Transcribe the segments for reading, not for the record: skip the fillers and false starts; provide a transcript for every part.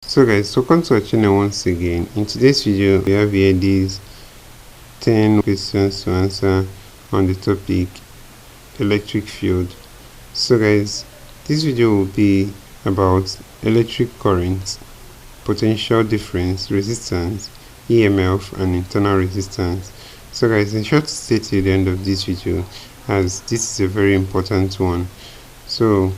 So guys, welcome to our channel once again. In today's video, we have here these 10 questions to answer on the topic electric field. So guys, this video will be about electric current, potential difference, resistance, EMF, and internal resistance. So guys, ensure to stay till the end of this video, as this is a very important one. So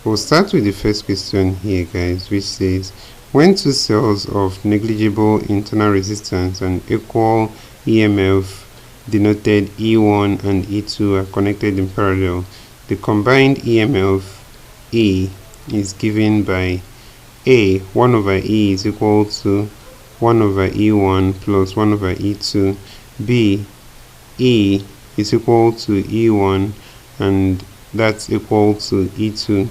we'll start with the first question here guys, which says, when two cells of negligible internal resistance and equal EMF denoted E1 and E2 are connected in parallel, the combined EMF E is given by A, 1 over E is equal to 1 over E1 plus 1 over E2, B, E is equal to E1 and that's equal to E2,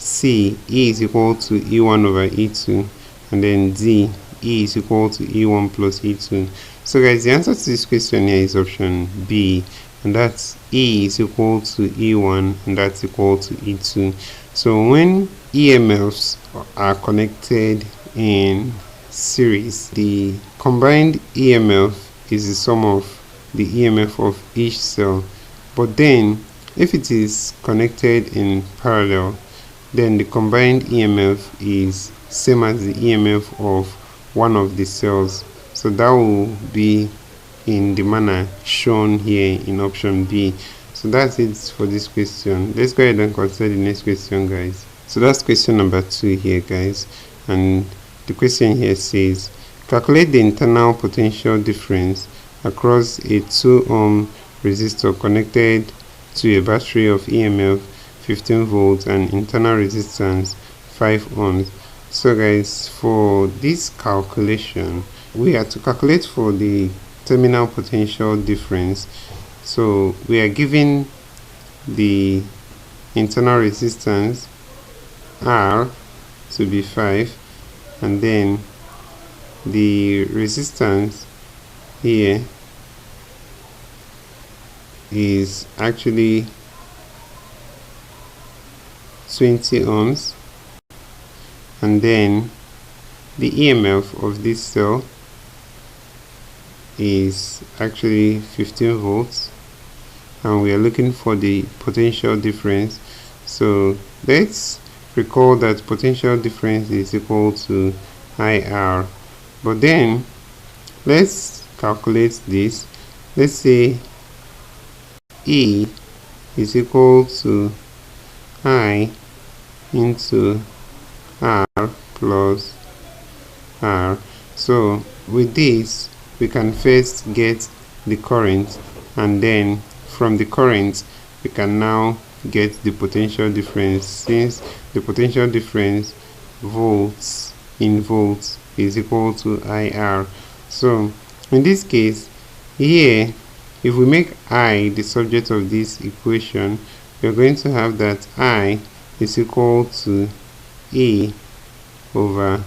C, E is equal to E1 over E2, and then D, E is equal to E1 plus E2. So guys, the answer to this question here is option B, and that's E is equal to E1 and that's equal to E2. So when EMFs are connected in series, the combined EMF is the sum of the EMF of each cell. But then if it is connected in parallel, then the combined EMF is same as the EMF of one of the cells. So that will be in the manner shown here in option B. So that's it for this question. Let's go ahead and consider the next question guys. So that's question number 2 here guys, and the question here says, calculate the internal potential difference across a 2 ohm resistor connected to a battery of EMF 15 volts and internal resistance 5 ohms. So guys, for this calculation, we have to calculate for the terminal potential difference. So we are given the internal resistance R to be 5, and then the resistance here is actually 20 ohms, and then the EMF of this cell is actually 15 volts, and we are looking for the potential difference. So let's recall that potential difference is equal to IR, but then let's calculate this. Let's say E is equal to I into R plus R. So with this, we can first get the current, and then from the current we can now get the potential difference, since the potential difference volts in volts is equal to IR. So in this case here, if we make I the subject of this equation, we are going to have that I is equal to E over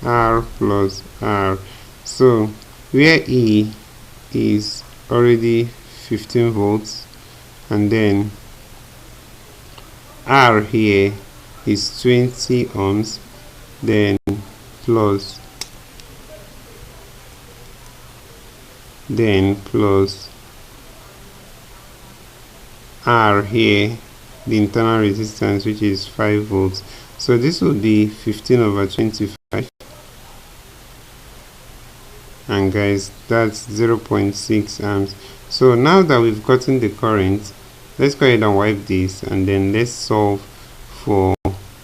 R plus R. So where E is already 15 volts, and then R here is 20 ohms, then plus R here, the internal resistance, which is 5 volts. So this will be 15 over 25, and guys, that's 0.6 amps. So now that we've gotten the current, let's go ahead and wipe this, and then let's solve for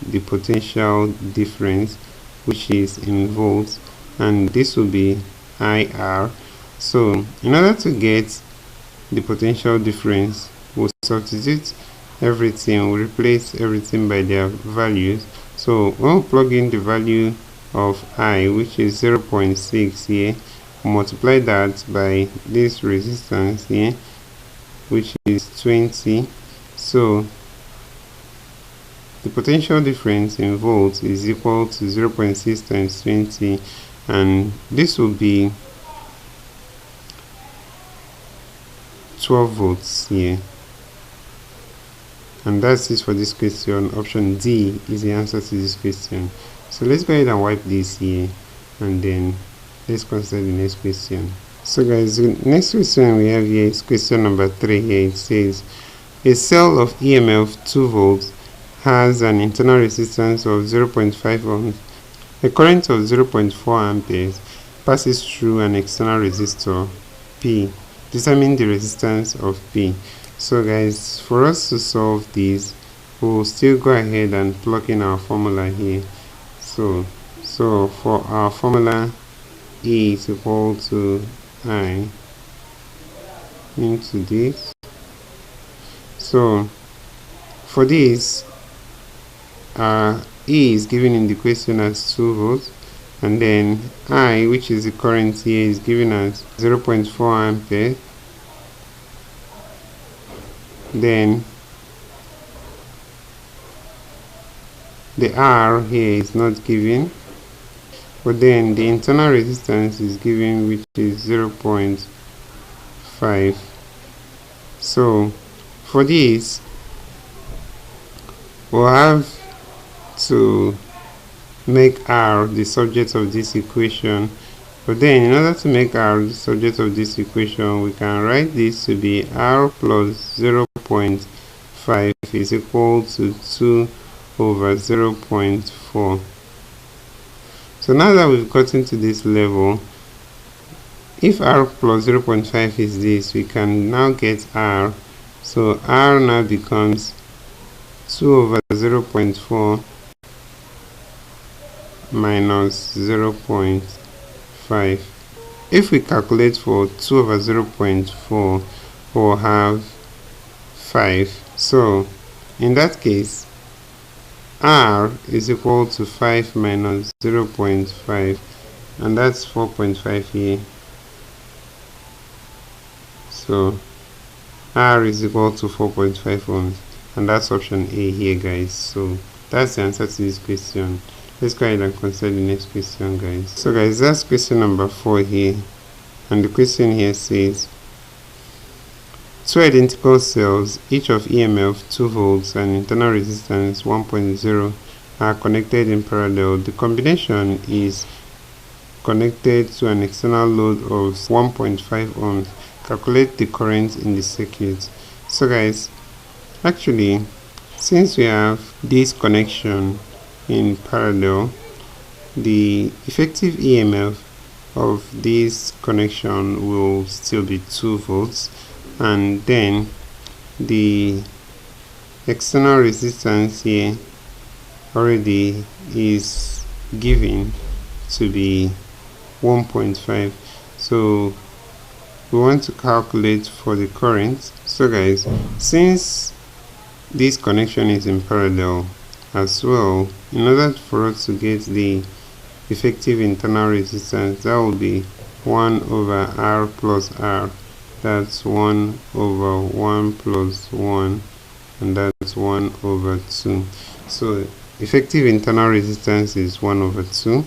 the potential difference, which is in volts, and this will be IR. So in order to get the potential difference, we'll substitute everything, we'll replace everything by their values. So when we plug in the value of I, which is 0.6 here, multiply that by this resistance here, which is 20. So the potential difference in volts is equal to 0.6 times 20, and this will be 12 volts here. And that's it for this question. Option D is the answer to this question. So let's go ahead and wipe this here, and then let's consider the next question. So guys, the next question we have here is question number 3 here. It says a cell of EMF 2 volts has an internal resistance of 0.5 ohms. A current of 0.4 amperes passes through an external resistor P. Determine the resistance of P. So guys, for us to solve this, we'll still go ahead and plug in our formula here. So for our formula, E is equal to I into this. So for this, E is given in the question as 2 volts, and then I, which is the current here, is given as 0.4 ampere. Then the R here is not given, but then the internal resistance is given, which is 0.5. So for this, we'll have to make R the subject of this equation. But then in order to make R the subject of this equation, we can write this to be R plus 0.5 is equal to 2 over 0.4. So now that we've gotten to this level, if R plus 0.5 is this, we can now get R. So R now becomes 2 over 0.4 minus 0.5. If we calculate for 2 over 0.4, we'll have 5. So in that case, R is equal to 5 minus 0.5, and that's 4.5 here. So R is equal to 4.5 ohms, and that's option A here, guys. So that's the answer to this question. Let's go ahead and consider the next question, guys. So guys, that's question number 4 here, and the question here says 2 identical cells, each of EMF 2 volts and internal resistance 1.0, are connected in parallel. The combination is connected to an external load of 1.5 ohms. Calculate the current in the circuit. So guys, actually, since we have this connection in parallel, the effective EMF of this connection will still be 2 volts, and then the external resistance here already is given to be 1.5. So we want to calculate for the current. So guys, since this connection is in parallel as well, in order for us to get the effective internal resistance, that will be 1 over R plus R. That's 1 over 1 plus 1, and that's 1 over 2. So effective internal resistance is 1 over 2.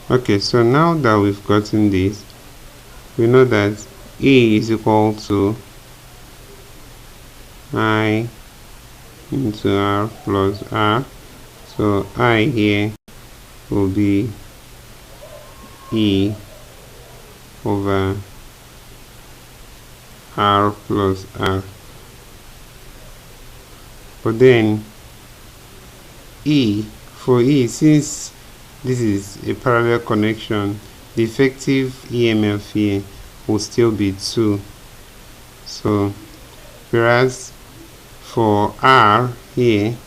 Okay, so now that we've gotten this, we know that E is equal to I into R plus R. So I here will be E over R plus R. But then for E, since this is a parallel connection, the effective EMF here will still be 2. So whereas for R here,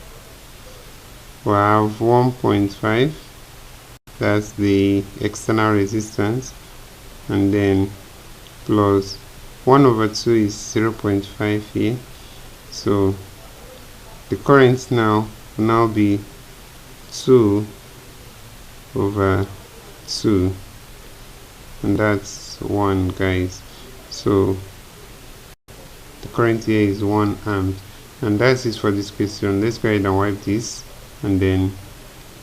we'll have 1.5, that's the external resistance, and then plus 1 over 2 is 0.5 here. So the current now will now be 2 over 2, and that's 1, guys. So the current here is 1 amp, and that's it for this question. Let's go ahead and wipe this, and then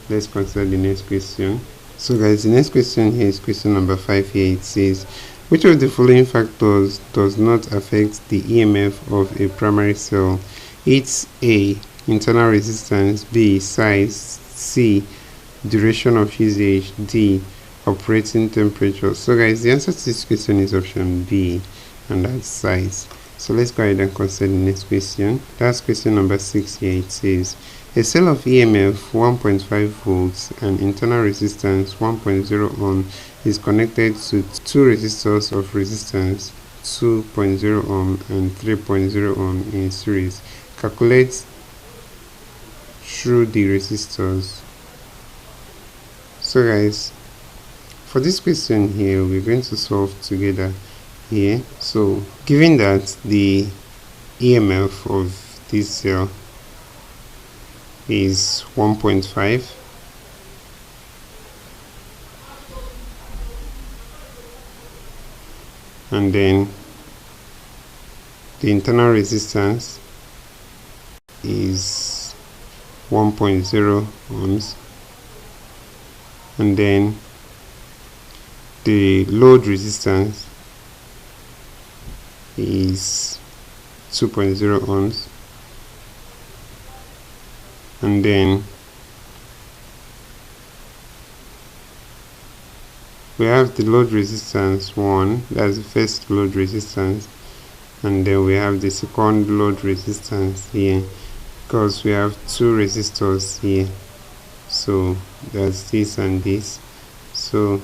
let's consider the next question. So guys, the next question here is question number 5 here. It says, which of the following factors does not affect the EMF of a primary cell? It's A, internal resistance, B, size, C, duration of usage, D, operating temperature. So guys, the answer to this question is option B, and that's size. So let's go ahead and consider the next question. That's question number 6 here. It says a cell of EMF 1.5 volts and internal resistance 1.0 ohm is connected to two resistors of resistance 2.0 ohm and 3.0 ohm in series. Calculate through the resistors. So guys, for this question here, we're going to solve together here. So given that the EMF of this cell is 1.5, and then the internal resistance is 1.0 ohms, and then the load resistance is 2.0 ohms, and then we have the load resistance 1, that's the first load resistance, and then we have the second load resistance here, because we have two resistors here, so that's this and this. So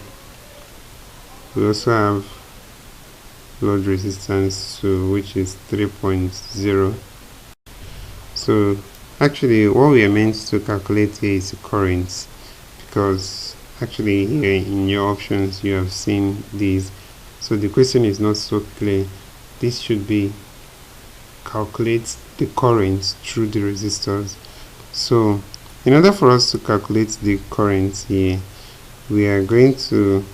we also have load resistance 2, which is 3.0. so actually what we are meant to calculate here is the current, because actually here in your options you have seen these, so the question is not so clear. This should be calculate the current through the resistors. So in order for us to calculate the current here, we are going to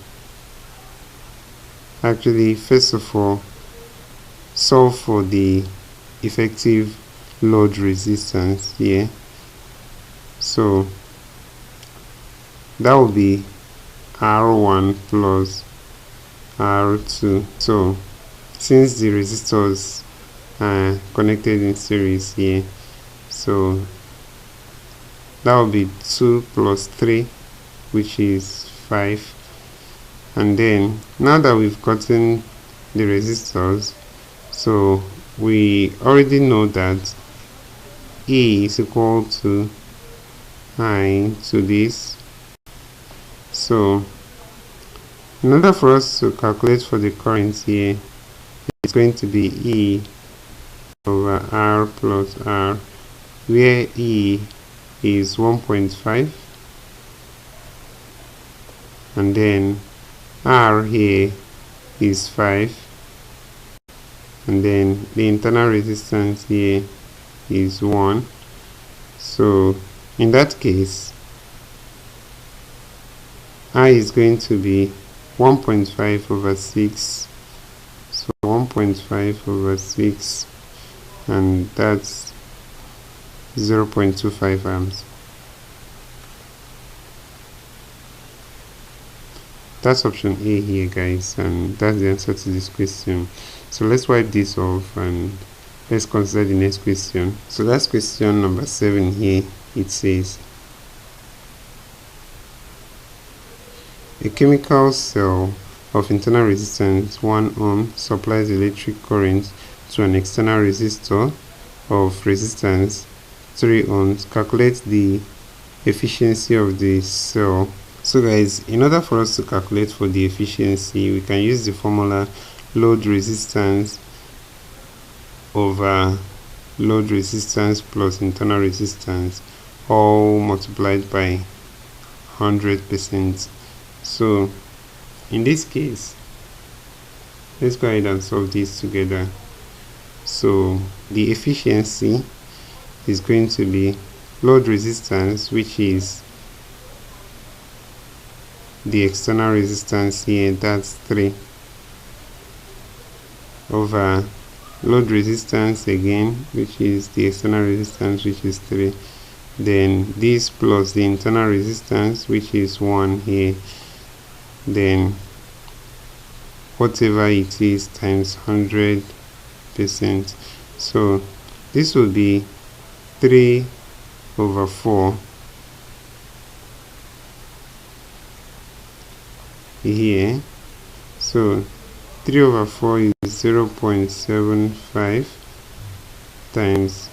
actually first of all solve for the effective load resistance here. So that will be R1 plus R2. So since the resistors are connected in series here, so that will be 2 plus 3, which is 5. And then now that we've gotten the resistors, so we already know that E is equal to I to this. So in order for us to calculate for the current here, it's going to be E over R plus R, where E is 1.5, and then R here is 5, and then the internal resistance here is 1. So in that case, I is going to be 1.5 over 6, so 1.5 over 6, and that's 0.25 amps. That's option A here, guys, and that's the answer to this question. So let's wipe this off and let's consider the next question. So that's question number 7 here. It says a chemical cell of internal resistance 1 ohm supplies electric current to an external resistor of resistance 3 ohms. Calculate the efficiency of the cell. So guys, in order for us to calculate for the efficiency, we can use the formula load resistance over load resistance plus internal resistance, all multiplied by 100%. So in this case, let's go ahead and solve this together. So the efficiency is going to be load resistance, which is the external resistance here, that's 3, over load resistance again, which is the external resistance, which is 3, then this plus the internal resistance, which is 1 here, then whatever it is times 100%. So this will be 3 over 4 here. So 3 over 4 is 0.75 times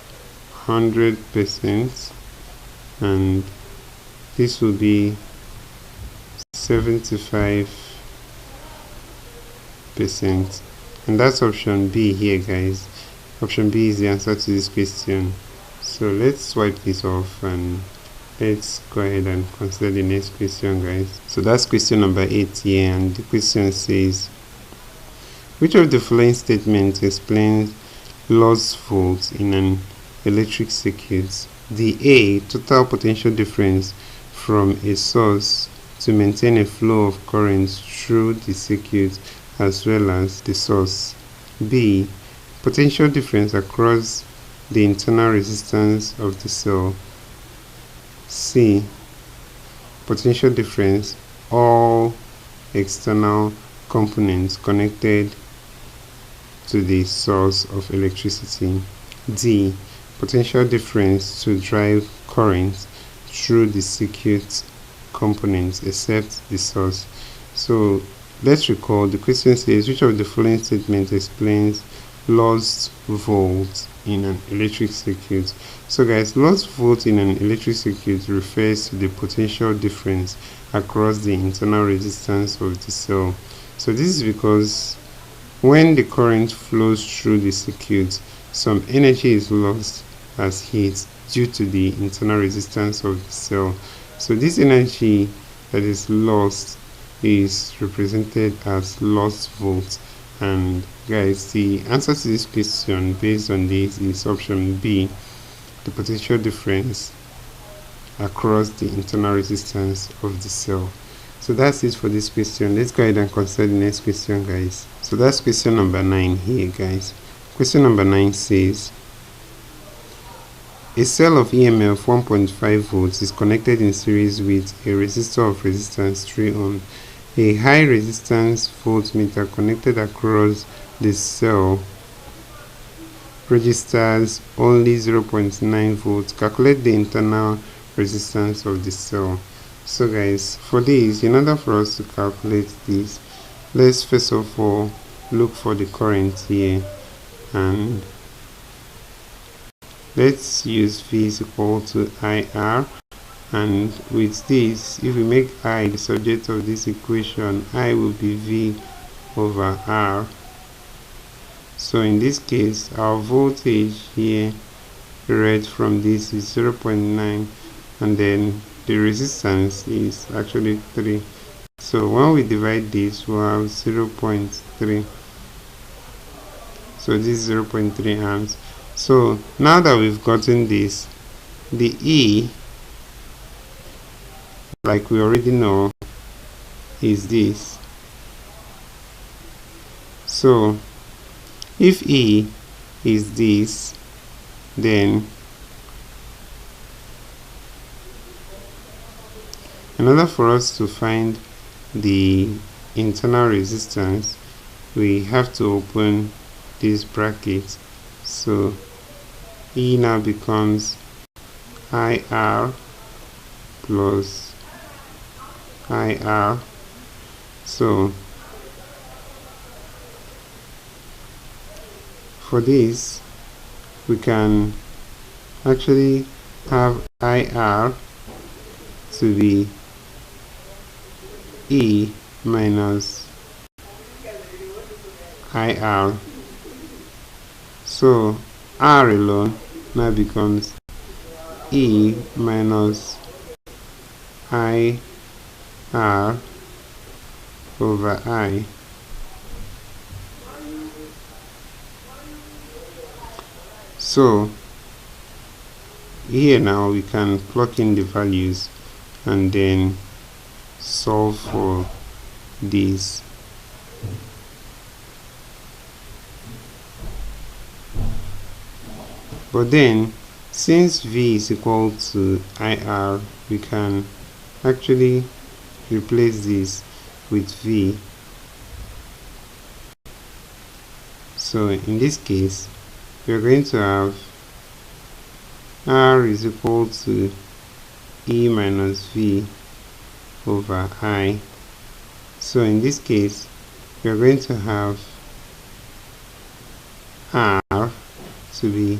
100%, and this will be 75%, and that's option B here, guys. Option B is the answer to this question. So let's swipe this off and let's go ahead and consider the next question, guys. So that's question number 8 here, and the question says, which of the following statements explains lost volts in an electric circuit? The A, total potential difference from a source to maintain a flow of current through the circuit as well as the source. B, potential difference across the internal resistance of the cell. C, potential difference all external components connected to the source of electricity. D, potential difference to drive current through the circuit components except the source. So let's recall, the question says, which of the following statements explains lost volts in an electric circuit? So guys, lost volts in an electric circuit refers to the potential difference across the internal resistance of the cell. So this is because when the current flows through the circuit, some energy is lost as heat due to the internal resistance of the cell. So this energy that is lost is represented as lost volts. And guys, the answer to this question based on this is option B, the potential difference across the internal resistance of the cell. So that's it for this question. Let's go ahead and consider the next question, guys. So that's question number 9 here, guys. Question number 9 says, a cell of EMF 1.5 volts is connected in series with a resistor of resistance 3 ohm. A high resistance voltmeter connected across the cell registers only 0.9 volts. Calculate the internal resistance of the cell. So guys, for this, in order for us to calculate this, let's first of all look for the current here, and let's use V is equal to IR. And with this, if we make I the subject of this equation, I will be V over R. So in this case, our voltage here read from this is 0.9, and then the resistance is actually 3. So when we divide this, we'll have 0.3. So this is 0.3 amps. So now that we've gotten this, the E, like we already know, is this. So if E is this, then in order for us to find the internal resistance, we have to open this bracket. So E now becomes IR plus IR. So for this, we can actually have IR to be E minus IR. So R alone now becomes E minus IR over I. So here now we can plug in the values and then solve for this. But then, since V is equal to IR, we can actually replace this with V. So in this case, we are going to have R is equal to E minus V over I. So in this case, we are going to have R to be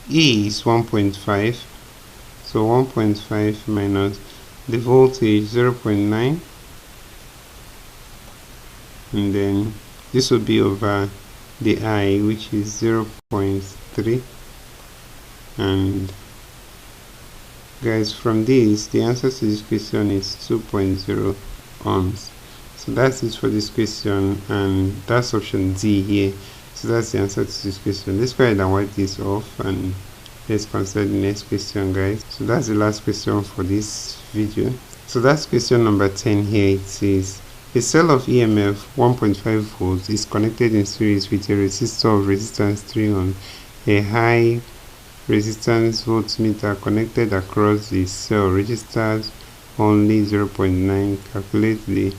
E is 1.5, so 1.5 minus the voltage 0.9, and then this will be over the I, which is 0.3. And guys, from this, the answer to this question is 2.0 ohms. So that's it for this question, and that's option D here. So that's the answer to this question. Let's go ahead and wipe this off, and let's consider the next question, guys. So that's the last question for this video. So that's question number 10 here. It says a cell of EMF 1.5 volts is connected in series with a resistor of resistance 3 ohm. A high resistance voltmeter connected across the cell registers only 0.9. Calculate the...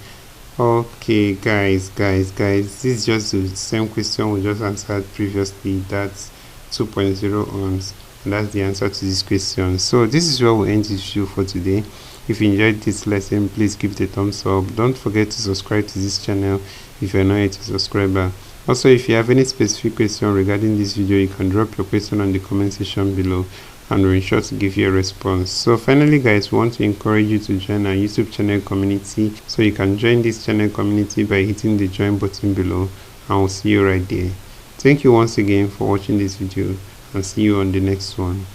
Okay, guys, this is just the same question we just answered previously. That's 2.0 ohms, and that's the answer to this question. So this is where we end this video for today. If you enjoyed this lesson, please give it a thumbs up. Don't forget to subscribe to this channel if you're not yet a subscriber. Also, if you have any specific question regarding this video, you can drop your question on the comment section below, and we'll ensure to give you a response. So finally, guys, we want to encourage you to join our YouTube channel community. So you can join this channel community by hitting the join button below, and we'll see you right there. Thank you once again for watching this video, and see you on the next one.